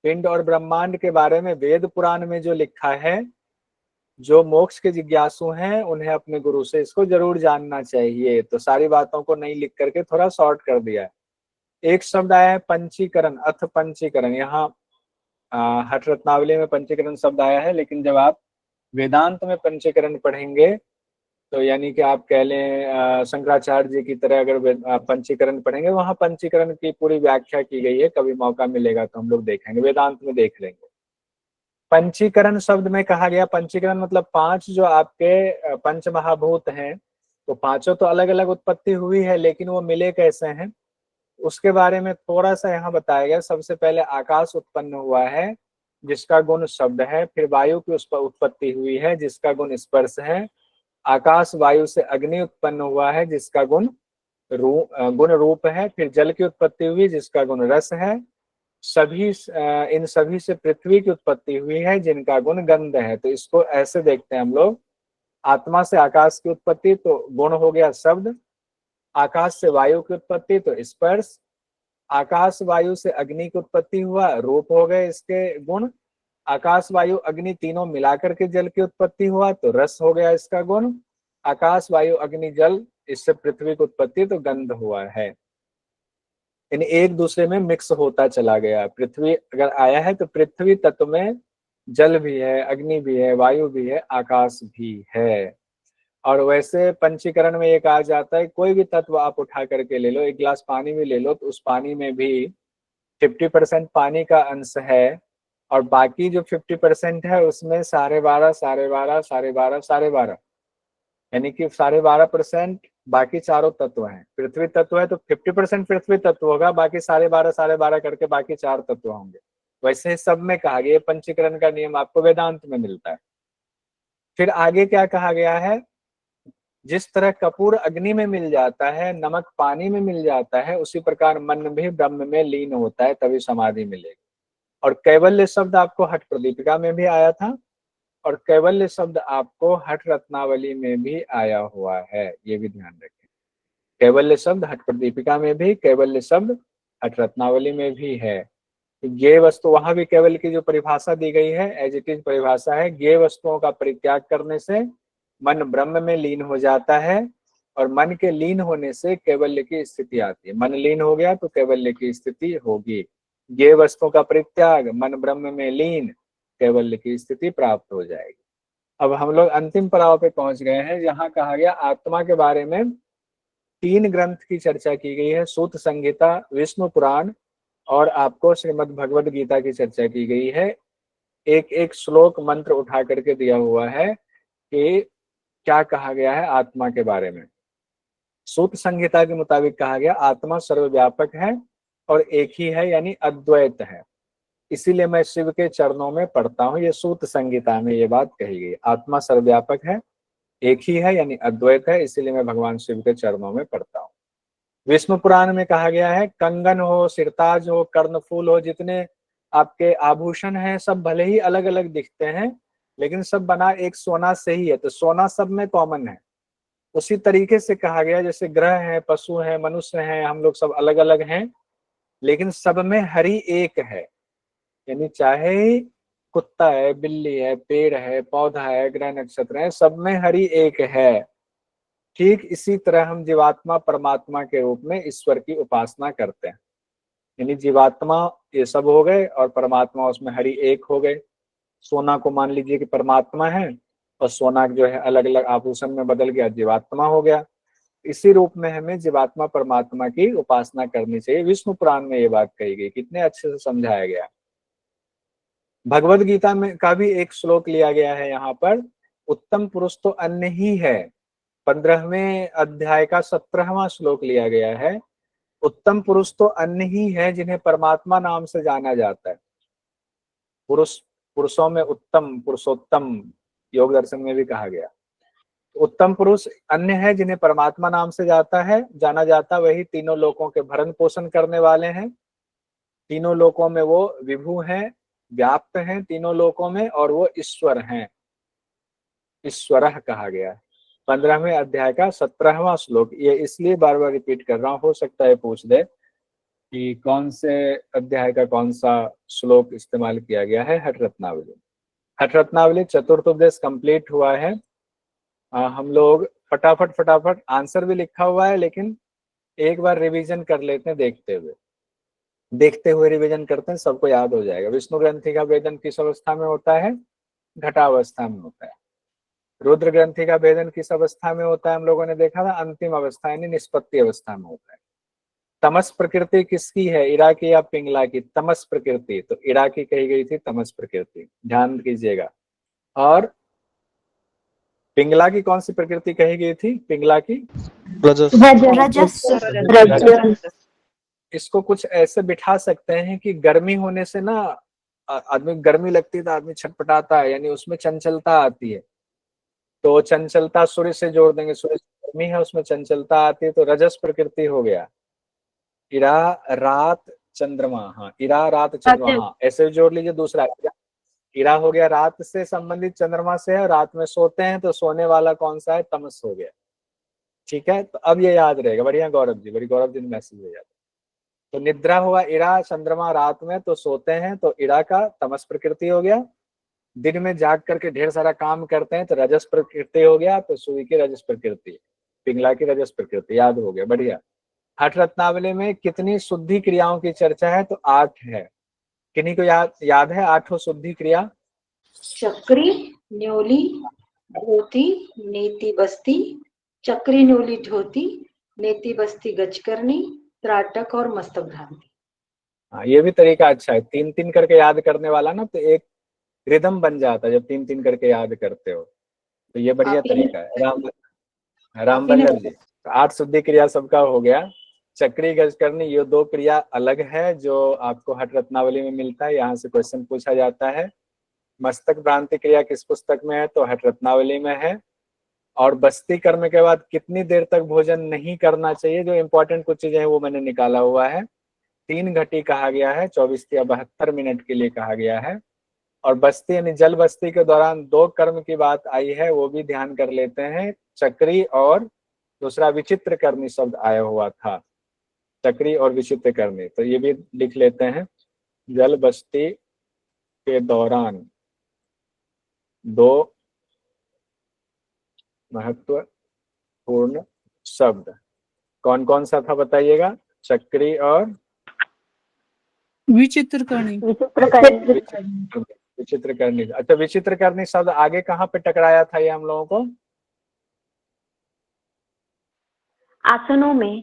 पिंड और ब्रह्मांड के बारे में वेद पुराण में जो लिखा है, जो मोक्ष के जिज्ञासु हैं उन्हें अपने गुरु से इसको जरूर जानना चाहिए। तो सारी बातों को नहीं लिख करके थोड़ा शॉर्ट कर दिया है। एक शब्द आया है पंचीकरण, अथ पंचीकरण। यहाँ हठ रत्नावली में पंचीकरण शब्द आया है, लेकिन जब आप वेदांत में पंचीकरण पढ़ेंगे तो यानी कि आप कह लें शंकराचार्य जी की तरह अगर पंचीकरण पढ़ेंगे, वहां पंचीकरण की पूरी व्याख्या की गई है। कभी मौका मिलेगा तो हम लोग देखेंगे, वेदांत में देख लेंगे। पंचीकरण शब्द में कहा गया, पंचीकरण मतलब 5 जो आपके पंच महाभूत हैं, तो पांचों तो अलग अलग उत्पत्ति हुई है, लेकिन वो मिले कैसे हैं उसके बारे में थोड़ा सा यहाँ बताया गया। सबसे पहले आकाश उत्पन्न हुआ है जिसका गुण शब्द है, फिर वायु की उस पर उत्पत्ति हुई है जिसका गुण स्पर्श है, आकाश वायु से अग्नि उत्पन्न हुआ है जिसका गुण रूप है, फिर जल की उत्पत्ति हुई जिसका गुण रस है, इन सभी से पृथ्वी की उत्पत्ति हुई है जिनका गुण गंध है। तो इसको ऐसे देखते हैं हम लोग, आत्मा से आकाश की उत्पत्ति तो गुण हो गया शब्द, आकाश से वायु की उत्पत्ति तो स्पर्श, आकाश वायु से अग्नि की उत्पत्ति हुआ रूप हो गए इसके गुण, आकाश वायु अग्नि तीनों मिलाकर के जल की उत्पत्ति हुआ तो रस हो गया इसका गुण, आकाश वायु अग्नि जल इससे पृथ्वी की उत्पत्ति तो गंध हुआ है। यानी एक दूसरे में मिक्स होता चला गया। पृथ्वी अगर आया है तो पृथ्वी तत्व में जल भी है, अग्नि भी है, वायु भी है, आकाश भी है। और वैसे पंचीकरण में ये कहा जाता है कोई भी तत्व आप उठा करके ले लो, एक गिलास पानी भी ले लो, तो उस पानी में भी 50% पानी का अंश है, और बाकी जो 50% है उसमें 12.5 यानी कि 12.5% बाकी चारों तत्व हैं। पृथ्वी तत्व है तो 50% पृथ्वी तत्व होगा, बाकी 12.5 करके बाकी 4 तत्व होंगे। वैसे सब में कहा गया, पंचीकरण का नियम आपको वेदांत में मिलता है। फिर आगे क्या कहा गया है? जिस तरह कपूर अग्नि में मिल जाता है, नमक पानी में मिल जाता है, उसी प्रकार मन भी ब्रह्म में लीन होता है, तभी समाधि मिलेगी। और कैवल्य शब्द आपको हठ प्रदीपिका में भी आया था, और कैवल्य शब्द आपको हठ रत्नावली में भी आया हुआ है, ये भी ध्यान रखें। कैवल्य शब्द हठ प्रदीपिका में भी, कैवल्य शब्द हठ रत्नावली में भी है। ज्ञेय वस्तु, वहां भी केवल की जो परिभाषा दी गई है एज इट इज परिभाषा है। ज्ञेय वस्तुओं का परित्याग करने से मन ब्रह्म में लीन हो जाता है, और मन के लीन होने से कैवल्य की स्थिति आती है। मन लीन हो गया तो कैवल्य की स्थिति होगी। ज्ञेय वस्तुओं का परित्याग, मन ब्रह्म में लीन, कैवल्य की स्थिति प्राप्त हो जाएगी। अब हम लोग अंतिम पड़ाव पे पहुंच गए हैं, जहां कहा गया आत्मा के बारे में 3 ग्रंथ की चर्चा की गई है। सूत संहिता, विष्णु पुराण और आपको श्रीमद् भगवद गीता की चर्चा की गई है। एक एक श्लोक मंत्र उठा करके दिया हुआ है कि क्या कहा गया है आत्मा के बारे में। सूत्र संहिता के मुताबिक कहा गया आत्मा सर्वव्यापक है और एक ही है, यानी अद्वैत है। इसीलिए मैं शिव के चरणों में पढ़ता हूँ। ये सूत्र संहिता में ये बात कही गई, आत्मा सर्वव्यापक है, एक ही है, यानी अद्वैत है, इसीलिए मैं भगवान शिव के चरणों में पढ़ता हूँ। विष्णु पुराण में कहा गया है कंगन हो, सिरताज हो, कर्णफूल हो, जितने आपके आभूषण हैं सब भले ही अलग अलग दिखते हैं लेकिन सब बना एक सोना से ही है, तो सोना सब में कॉमन है। उसी तरीके से कहा गया जैसे ग्रह है, पशु है, मनुष्य हैं, हम लोग सब अलग अलग हैं लेकिन सब में हरि एक है। यानी चाहे कुत्ता है, बिल्ली है, पेड़ है, पौधा है, ग्रह नक्षत्र है, सब में हरि एक है। ठीक इसी तरह हम जीवात्मा परमात्मा के रूप में ईश्वर की उपासना करते हैं। यानी जीवात्मा ये सब हो गए और परमात्मा उसमें हरि एक हो गए। सोना को मान लीजिए कि परमात्मा है और सोना जो है अलग अलग आभूषण में बदल गया, जीवात्मा हो गया। इसी रूप में हमें जीवात्मा परमात्मा की उपासना करनी चाहिए। विष्णु पुराण में ये बात कही गई, कितने अच्छे से समझाया गया। भगवद गीता में का भी एक श्लोक लिया गया है यहाँ पर, उत्तम पुरुष तो अन्य ही है। 15वें अध्याय का 17वां श्लोक लिया गया है, उत्तम पुरुष तो अन्य ही है जिन्हें परमात्मा नाम से जाना जाता है। पुरुषों में उत्तम, पुरुषोत्तम योग दर्शन में भी कहा गया। उत्तम पुरुष अन्य है जिन्हें परमात्मा नाम से जाना जाता, वही तीनों लोकों के भरण पोषण करने वाले हैं। तीनों लोकों में वो विभु हैं, व्याप्त हैं तीनों लोकों में, और वो ईश्वर हैं, ईश्वरः कहा गया है। 15वें अध्याय का 17वां श्लोक। ये इसलिए बार बार रिपीट कर रहा हूँ, हो सकता है पूछ दे कि कौन से अध्याय का कौन सा श्लोक इस्तेमाल किया गया है। हठ रत्नावली, हठ रत्नावली चतुर्थ उपदेश कंप्लीट हुआ है। हम लोग फटाफट आंसर भी लिखा हुआ है लेकिन एक बार रिवीजन कर लेते हैं, देखते हुए रिवीजन करते हैं, सबको याद हो जाएगा। विष्णु ग्रंथि का वेदन किस अवस्था में होता है? घटावस्था में होता है। रुद्र ग्रंथि का भेदन किस अवस्था में होता है? हम लोगों ने देखा था अंतिम अवस्था यानी निष्पत्ति अवस्था में होता है। तमस प्रकृति किसकी है? इरा की या पिंगला की? तमस प्रकृति, तो इरा की कही गई थी तमस प्रकृति, ध्यान कीजिएगा। और पिंगला की कौन सी प्रकृति कही गई थी? पिंगला की रजस। इसको कुछ ऐसे बिठा सकते हैं कि गर्मी होने से ना आदमी, गर्मी लगती है तो आदमी छटपटाता है, यानी उसमें चंचलता आती है। तो चंचलता सूर्य से जोड़ देंगे, सूर्य गर्मी है उसमें चंचलता आती है, तो रजस प्रकृति हो गया। इरा रात चंद्रमा, हाँ इरा रात चंद्रमा, हाँ ऐसे जोड़ लीजिए। दूसरा इरा हो गया रात से संबंधित, चंद्रमा से है, रात में सोते हैं तो सोने वाला कौन सा है? तमस हो गया। ठीक है, तो अब ये याद रहेगा। बढ़िया गौरव जी, बड़ी गौरव जी ने मैसेज भेजा। तो निद्रा हुआ इरा, चंद्रमा रात में तो सोते हैं तो इरा का तमस प्रकृति हो गया। दिन में जाग करके ढेर सारा काम करते हैं तो रजस प्रकृति हो गया, तो सूर्य की रजस प्रकृति, पिंगला की रजस प्रकृति, याद हो गया। बढ़िया। हठ रत्नावली में कितनी शुद्धि क्रियाओं की चर्चा है? तो 8 है। किन्हीं को याद है 8 शुद्धि क्रिया? चक्री, न्योली, धोती, नेति बस्ती, चक्री न्योली धोती, नेति बस्ती गजकरनी, त्राटक और मस्तक भ्रांति। हाँ ये भी तरीका अच्छा है, 3-3 करके याद करने वाला ना, तो एक रिदम बन जाता है जब 3-3 करके याद करते हो, तो ये बढ़िया तरीका है। राम बल्लभ जी, 8 शुद्धि क्रिया सबका हो गया। चक्री गजकरनी ये 2 क्रिया अलग है जो आपको हठ रत्नावली में मिलता है, यहाँ से क्वेश्चन पूछा जाता है। मस्तक भ्रांति क्रिया किस पुस्तक में है? तो हठ रत्नावली में है। और बस्ती कर्म के बाद कितनी देर तक भोजन नहीं करना चाहिए, जो इंपॉर्टेंट कुछ चीजें हैं वो मैंने निकाला हुआ है। 3 घटी कहा गया है, 24 या 72 मिनट के लिए कहा गया है। और बस्ती यानी जल बस्ती के दौरान 2 कर्म की बात आई है, वो भी ध्यान कर लेते हैं। चक्री और दूसरा विचित्र कर्मी शब्द आया हुआ था, चक्री और विचित्र कर्मी, तो ये भी लिख लेते हैं। जल बस्ती के दौरान 2 महत्वपूर्ण शब्द कौन कौन सा था बताइएगा? चक्री और विचित्र करनी। विचित्र करनी। अच्छा, विचित्र करनी शब्द आगे कहाँ पे टकराया था ये हम लोगों को? आसनों में,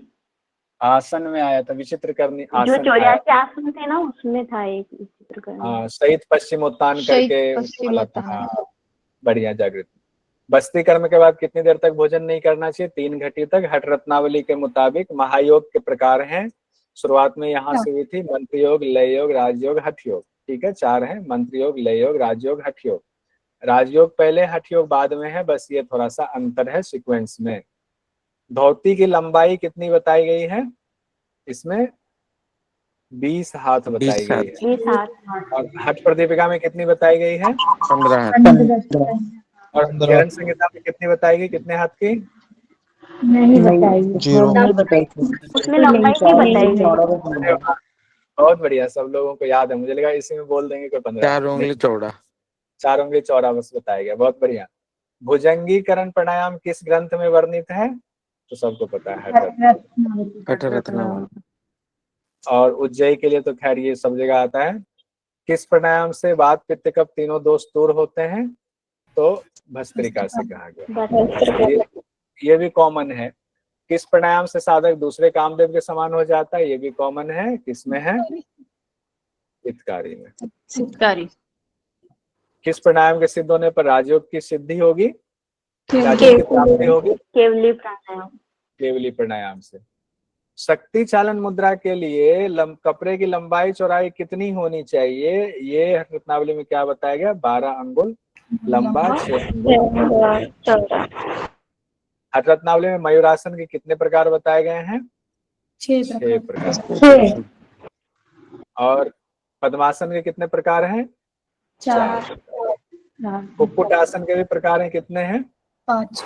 आसन में आया था विचित्र करनी। जो आसन 84 आसन थे ना उसमें था एक विचित्र करनी। हाँ, शहीद पश्चिमोत्तान करके वाला था। हाँ, बढ़िया जागृत। बस्ती कर्म के बाद कितनी देर तक भोजन नहीं करना चाहिए? 3 घटी तक। हठ रत्नावली के मुताबिक महायोग के प्रकार हैं, शुरुआत में यहाँ से हुई थी, मंत्र योग, लय योग, राजयोग, हठ योग। ठीक है, 4 है, मंत्र योग, लय योग, राजयोग, हठ योग। राजयोग पहले, हठ योग बाद में है, बस ये थोड़ा सा अंतर है सीक्वेंस में। धोती की लंबाई कितनी बताई गई है? इसमें 20 हाथ बताई गई है। 20 हाथ। और हठ प्रदीपिका में कितनी बताई गई है? 15 और किरण संहिता में कितनी बताई गई, कितने हाथ की? नहीं बताइए। जीरो। उसमें लंबाई नहीं बताई गई। बहुत बढ़िया, सब लोगों को याद है। मुझे लगा इसी में बोल देंगे कोई 15। 4 उंगली चौड़ा। 4 उंगली चौड़ा बस बताया गया, बहुत बढ़िया। भुजंगीकरण प्राणायाम किस ग्रंथ में वर्णित है? तो सबको पता है, हठ रत्नावली। और उज्जयी के लिए तो खैर ये सब जगह आता है। किस प्राणायाम से वात पित्त कफ तीनों दोष दूर होते हैं? तो भस्त्रिका से कहा गया। ये भी कॉमन है। किस प्राणायाम से साधक दूसरे कामदेव के समान हो जाता है? ये भी कॉमन है। किसमें है? हितकारी में। हितकारी। किस प्राणायाम के सिद्ध होने पर राजयोग की सिद्धि होगी, राजयोग की प्राप्ति होगी? केवली प्राणायाम। केवली प्राणायाम से। शक्ति चालन मुद्रा के लिए कपड़े की लंबाई चौड़ाई कितनी होनी चाहिए? ये रत्नावली में क्या बताया गया? 12 अंगुल लंबा, 6 चौड़ा। हठ रत्नावली में मयूरासन के कितने प्रकार बताए गए हैं? 6 प्रकार। और पद्मासन के कितने प्रकार हैं? 4। कुक्कुट आसन के भी प्रकार हैं, कितने हैं? 5।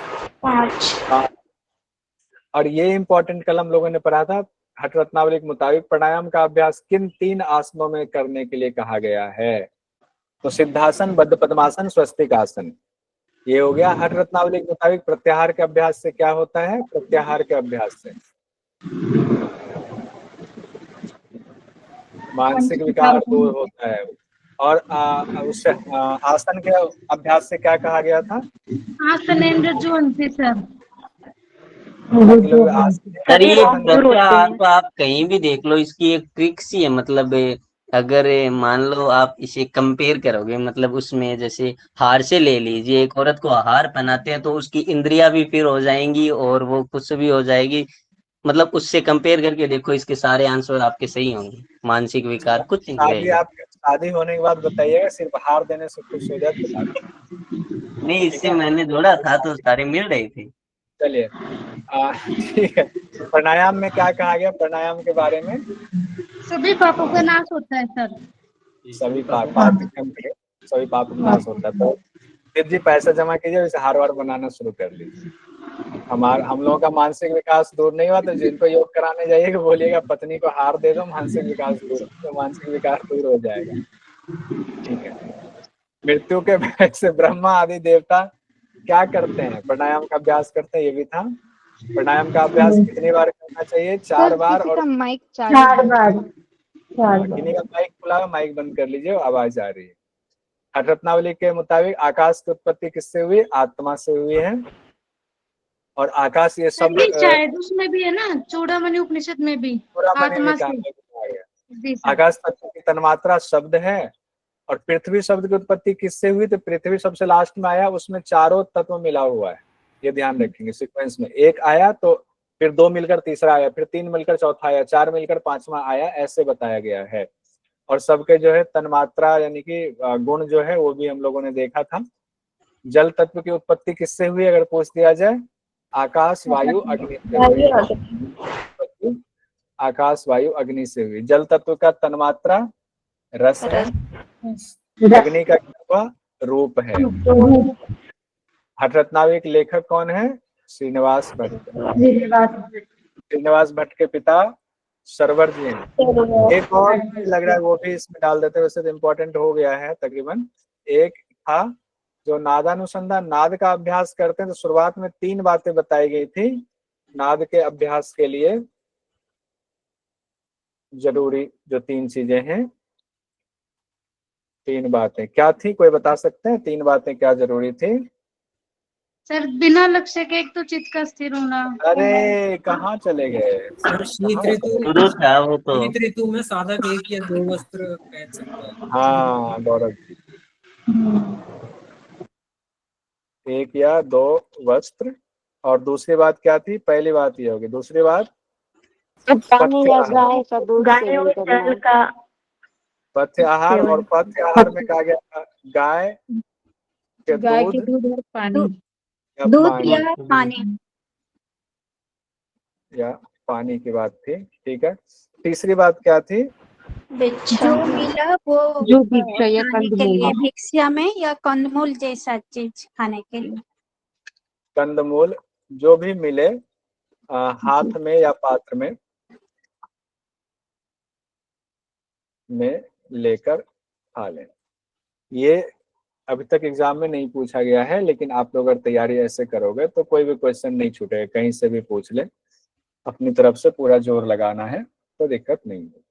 और ये इंपॉर्टेंट कल हम लोगों ने पढ़ा था, हठ रत्नावली के मुताबिक प्राणायाम का अभ्यास किन 3 आसनों में करने के लिए कहा गया है? तो सिद्धासन, बद्ध पद्मासन, स्वस्तिक आसन। ये हो गया। हठ रत्नावली के मुताबिक प्रत्याहार के अभ्यास से क्या होता है? प्रत्याहार के अभ्यास से मानसिक विकार दूर होता है। और उससे आसन के अभ्यास से क्या कहा गया था? आसनेन्द्र जुहन्ति सर। सर ये प्रत्याहार तो आप कहीं भी देख लो, इसकी एक ट्रिक सी है। मतलब अगर मान लो आप इसे कंपेयर करोगे, मतलब उसमें जैसे हार से ले लीजिए, एक औरत को हार पहनाते हैं तो उसकी इंद्रियां भी फिर हो जाएंगी और वो कुछ भी हो जाएगी। मतलब उससे कंपेयर करके देखो, इसके सारे आंसर आपके सही होंगे। मानसिक विकार कुछ नहीं रहेगा। शादी होने के बाद बताइएगा, सिर्फ हार देने से खुश हो जाए? नहीं, इससे मैंने जोड़ा था तो सारे मिल रहे थे। चलिए ठीक है। प्राणायाम में क्या कहा गया? प्राणायाम के बारे में सभी पापों का नाश होता है सर। सभी पाप का नाश होता है। तो फिर जी पैसा जमा कीजिए, वैसे हार वार बनाना शुरू कर लीजिए। हम लोगों का मानसिक विकास दूर नहीं हुआ तो जिनको योग कराने जाइएगा बोलिएगा पत्नी को हार दे दो, मानसिक विकास दूर, तो मानसिक विकास दूर हो जाएगा। ठीक है। मृत्यु के भय से ब्रह्मा आदि देवता क्या करते हैं? प्राणायाम का अभ्यास करते हैं। ये भी था। प्राणायाम का अभ्यास कितनी बार करना चाहिए? 4 बार। और माइक 4 बार। किन्हीं का माइक खुला, माइक बंद कर लीजिए, आवाज आ रही है। हठ रत्नावली के मुताबिक आकाश की उत्पत्ति किससे हुई? आत्मा से हुई है। और आकाश ये शब्द शायद उसमें भी है ना, चूड़ामणि उपनिषद में भी आत्मा से। आकाश तत्व की तन्मात्रा शब्द है। और पृथ्वी शब्द की उत्पत्ति किससे हुई? तो पृथ्वी सबसे लास्ट में आया, उसमें चारों तत्व मिला हुआ है। ये ध्यान रखेंगे सीक्वेंस में। 1 आया तो फिर 2 मिलकर तीसरा आया, फिर 3 मिलकर चौथा आया, 4 मिलकर 5वां आया, ऐसे बताया गया है। और सबके जो है तन्मात्रा यानी कि गुण जो है वो भी हम लोगों ने देखा था। जल तत्व की उत्पत्ति किससे हुई अगर पूछ दिया जाए? आकाश वायु अग्नि से हुई। आकाश वायु अग्नि से हुई। जल तत्व का तन्मात्रा रस है, अग्नि का रूप है। हठ रत्नावली के लेखक कौन है? श्रीनिवास भट्ट। श्रीनिवास भट्ट के पिता सरवर जी हैं। एक और लग रहा है वो भी इसमें डाल देते, वैसे तो इम्पोर्टेंट हो गया है तकरीबन। एक था जो नादानुसंधान, नाद का अभ्यास करते हैं तो शुरुआत में 3 बातें बताई गई थी नाद के अभ्यास के लिए जरूरी, जो 3 चीजें हैं। 3 बातें क्या थी, कोई बता सकते हैं? 3 बातें क्या जरूरी थी? सर बिना लक्ष्य के एक तो चित्त का स्थिर होना। अरे कहाँ चले गए? शीत ऋतु में साधक 1 या 2 वस्त्र पहन सकता है। हाँ गौरव, एक या दो वस्त्र, और दूसरी बात क्या थी? पहली बात ये होगी, दूसरी बात पानी या पथ्य गाय का दूध सेवन करना। पथ्य आहार, और पथ्य आहार में कहा गया था गाय के दूध और पानी, या दूध पानी, या पानी। या पानी की बात थी। ठीक है, तीसरी बात क्या थी? जो मिला वो जो भिक्षा या खाने के लिए, भिक्षा में या कंदमूल जैसा चीज खाने के लिए। कंदमूल जो भी मिले हाथ में या पात्र में लेकर खा लें। ये अभी तक एग्जाम में नहीं पूछा गया है, लेकिन आप लोग अगर तैयारी ऐसे करोगे तो कोई भी क्वेश्चन नहीं छूटेगा, कहीं से भी पूछ ले, अपनी तरफ से पूरा जोर लगाना है तो दिक्कत नहीं होगी।